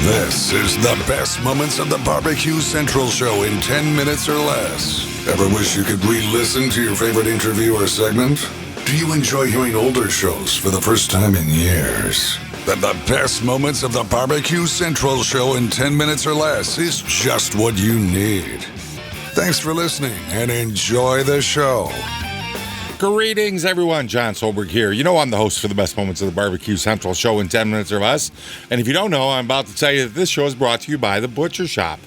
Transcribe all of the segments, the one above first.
This is the best moments of the BBQ Central Show in 10 minutes or less. Ever wish you could re-listen to your favorite interview or segment? Do you enjoy hearing older shows for the first time in years? Then the best moments of the BBQ Central Show in 10 minutes or less is just what you need. Thanks for listening and enjoy the show. Greetings, everyone. John Solberg here. You know I'm the host for the best moments of the BBQ Central Show in 10 minutes or less. And if you don't know, I'm about to tell you that this show is brought to you by The Butcher Shop,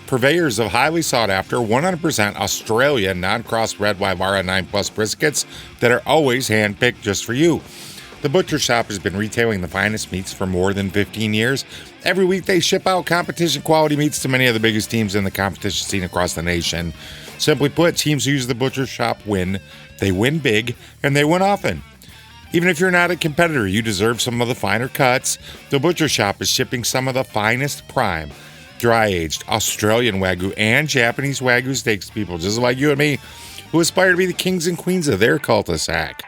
purveyors of highly sought-after 100% Australian non-crossed red Wyvara 9 Plus briskets that are always hand-picked just for you. The Butcher Shop has been retailing the finest meats for more than 15 years. Every week they ship out competition-quality meats to many of the biggest teams in the competition scene across the nation. Simply put, teams who use the Butcher Shop win. They win big, and they win often. Even if you're not a competitor, you deserve some of the finer cuts. The Butcher Shop is shipping some of the finest prime, dry-aged Australian Wagyu and Japanese Wagyu steaks to people just like you and me who aspire to be the kings and queens of their cul-de-sac.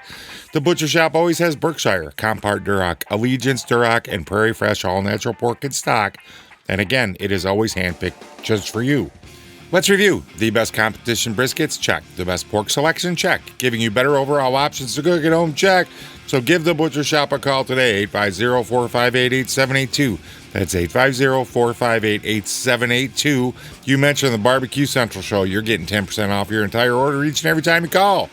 The Butcher Shop always has Berkshire, Compart Duroc, Allegiance Duroc, and Prairie Fresh all-natural pork in stock. And again, it is always handpicked just for you. Let's review the best competition briskets, check. The best pork selection, check. Giving you better overall options to cook at home, check. So give the Butcher Shop a call today, 850-458-8782. That's 850-458-8782. You mentioned the BBQ Central Show. You're getting 10% off your entire order each and every time you call.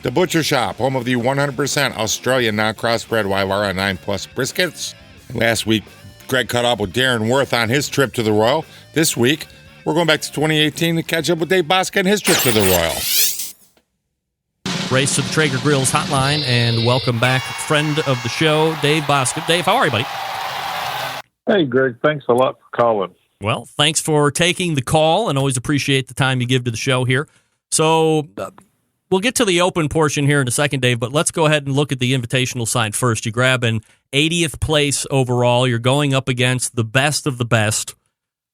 The Butcher Shop, home of the 100% Australian non-crossbred Wyvara 9 Plus briskets. Last week, Greg caught up with Darren Worth on his trip to the Royal. This week, we're going back to 2018 to catch up with Dave Bosca and his trip to the Royal. Race to the Traeger Grills hotline, and welcome back, friend of the show, Dave Bosca. Dave, how are you, buddy? Hey, Greg. Thanks a lot for calling. Well, thanks for taking the call, and always appreciate the time you give to the show here. So we'll get to the open portion here in a second, Dave, but let's go ahead and look at the invitational side first. You grab an 80th place overall. You're going up against the best of the best.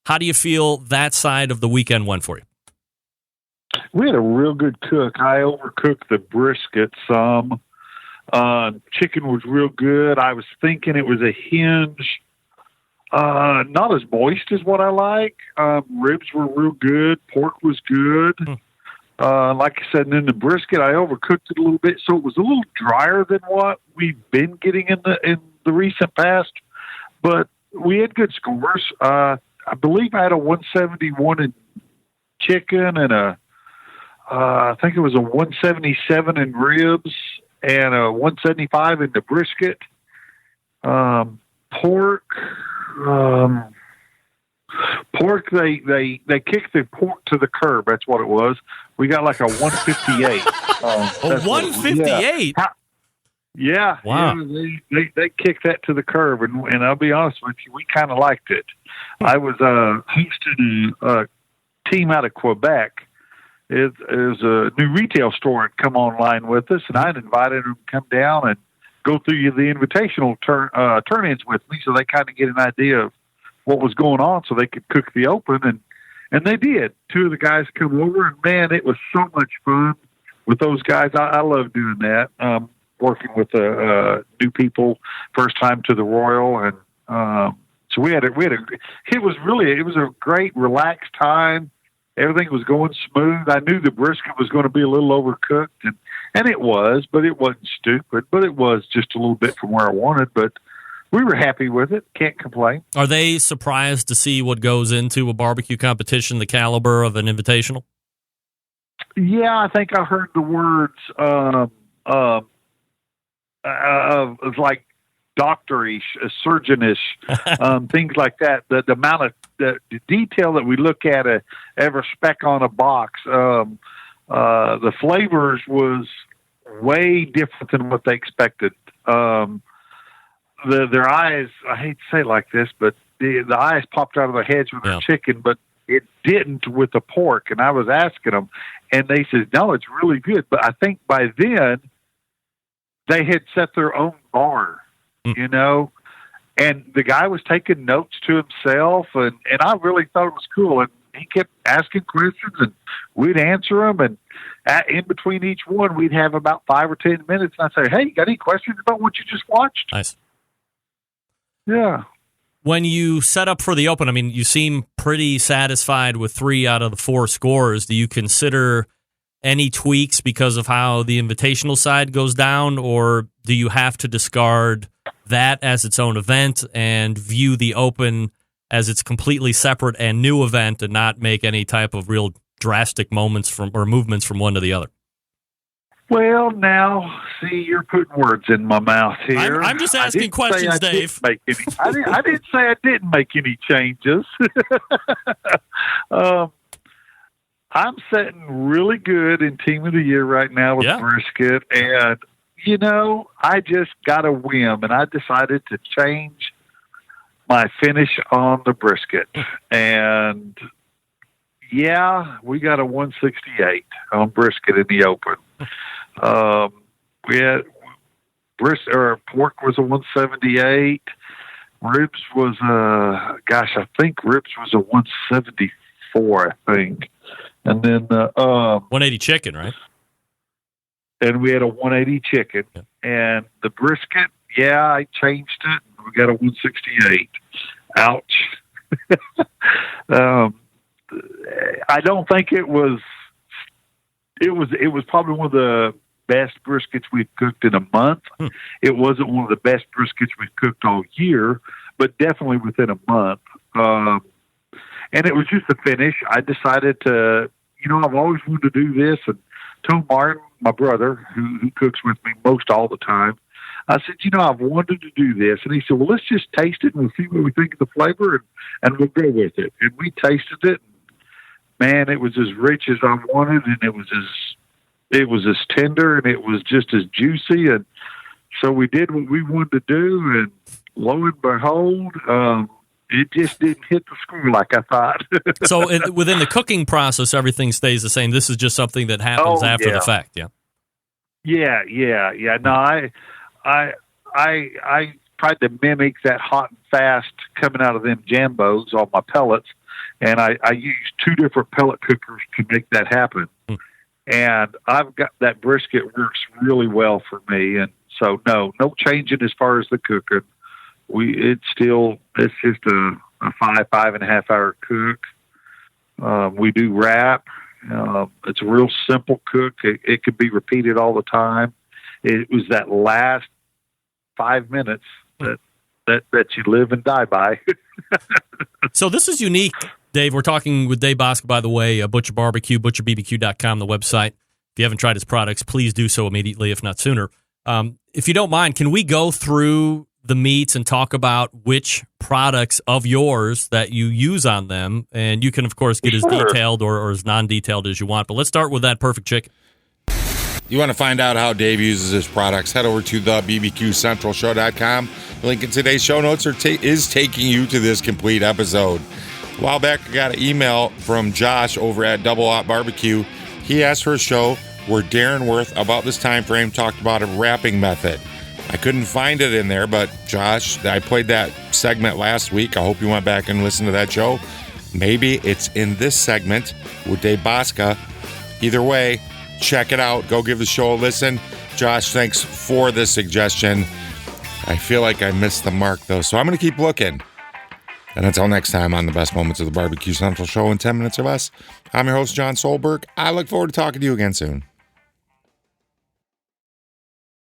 How do you feel that side of the weekend went for you? We had a real good cook. I overcooked the brisket some. Chicken was real good. I was thinking it was a hinge. Not as moist as what I like. Ribs were real good. Pork was good. Like I said, and then the brisket, I overcooked it a little bit, so it was a little drier than what we've been getting in the recent past. But we had good scores. I believe I had a 171 in chicken and I think it was a 177 in ribs and a 175 in the brisket. Pork, they kicked the pork to the curb. That's what it was. We got like a 158. A 158? Yeah. Wow. Yeah, they kicked that to the curb, and I'll be honest with you, we kind of liked it. I was hosting a team out of Quebec. It was a new retail store that come online with us, and I'd invited them to come down and go through the invitational turn-ins with me, so they kind of get an idea of what was going on, so they could cook the open, and they did. Two of the guys come over, and man, it was so much fun with those guys. I love doing that. Working with new people, first time to the Royal, and so it was a great relaxed time. Everything was going smooth. I knew the brisket was going to be a little overcooked, and it was, but it wasn't stupid. But it was just a little bit from where I wanted. But we were happy with it. Can't complain. Are they surprised to see what goes into a barbecue competition, the caliber of an invitational? Yeah, I think I heard the words of like doctorish, surgeonish, things like that. The amount of the detail that we look at every speck on a box, the flavors was way different than what they expected. Their eyes, I hate to say it like this, but the eyes popped out of their heads with the chicken, but it didn't with the pork. And I was asking them, and they said, no, it's really good. But I think by then they had set their own bar, you know, and the guy was taking notes to himself, and I really thought it was cool. And he kept asking questions, and we'd answer them. And in between each one, we'd have about 5 or 10 minutes. And I'd say, hey, you got any questions about what you just watched? Nice. Yeah. When you set up for the Open, I mean, you seem pretty satisfied with 3 out of the 4 scores. Do you consider any tweaks because of how the invitational side goes down, or do you have to discard that as its own event and view the Open as its completely separate and new event and not make any type of real drastic moments from or movements from one to the other? Well, now, see, you're putting words in my mouth here. I'm just asking questions, Dave. I didn't say I didn't make any changes. I'm sitting really good in Team of the Year right now with brisket, and, I just got a whim, and I decided to change my finish on the brisket. And, we got a 168 on brisket in the Open. We had pork was a 178. Ribs was I think ribs was a 174, I think. And then 180 chicken, right? And we had a 180 chicken. Yeah. And the brisket, I changed it. We got a 168. Ouch. I don't think it was probably one of the best briskets we've cooked in a month. It wasn't one of the best briskets we've cooked all year, but definitely within a month. And it was just a finish. I decided to, I've always wanted to do this, and told Martin, my brother, who cooks with me most all the time, I said, I've wanted to do this. And he said, well, let's just taste it and we'll see what we think of the flavor, and we'll go with it. And we tasted it. Man, it was as rich as I wanted, and it was as tender, and it was just as juicy. And so we did what we wanted to do, and lo and behold, it just didn't hit the score like I thought. So within the cooking process, everything stays the same. This is just something that happens after the fact. Yeah. No, I tried to mimic that hot and fast coming out of them Jambos on my pellets. And I used 2 different pellet cookers to make that happen. And I've got that brisket works really well for me. And so, no changing as far as the cooking. It's just a 5.5 hour cook. We do wrap. It's a real simple cook. It could be repeated all the time. It was that last 5 minutes that you live and die by. So this is unique, Dave. We're talking with Dave Bosca, by the way, Butcher Barbecue, butcherbbq.com, the website. If you haven't tried his products, please do so immediately, if not sooner. If you don't mind, can we go through the meats and talk about which products of yours that you use on them? And you can, of course, get as detailed or as non-detailed as you want. But let's start with that perfect chicken. You want to find out how Dave uses his products, head over to the BBQCentralShow.com. The link in today's show notes is taking you to this complete episode. A while back, I got an email from Josh over at Double Out Barbecue. He asked for a show where Darren Worth, about this time frame, talked about a wrapping method. I couldn't find it in there, but Josh, I played that segment last week. I hope you went back and listened to that show. Maybe it's in this segment with Dave Bosca. Either way, check it out. Go give the show a listen. Josh, thanks for the suggestion. I feel like I missed the mark, though, so I'm going to keep looking. And until next time on the Best Moments of the Barbecue Central Show in 10 minutes or less, I'm your host, John Solberg. I look forward to talking to you again soon.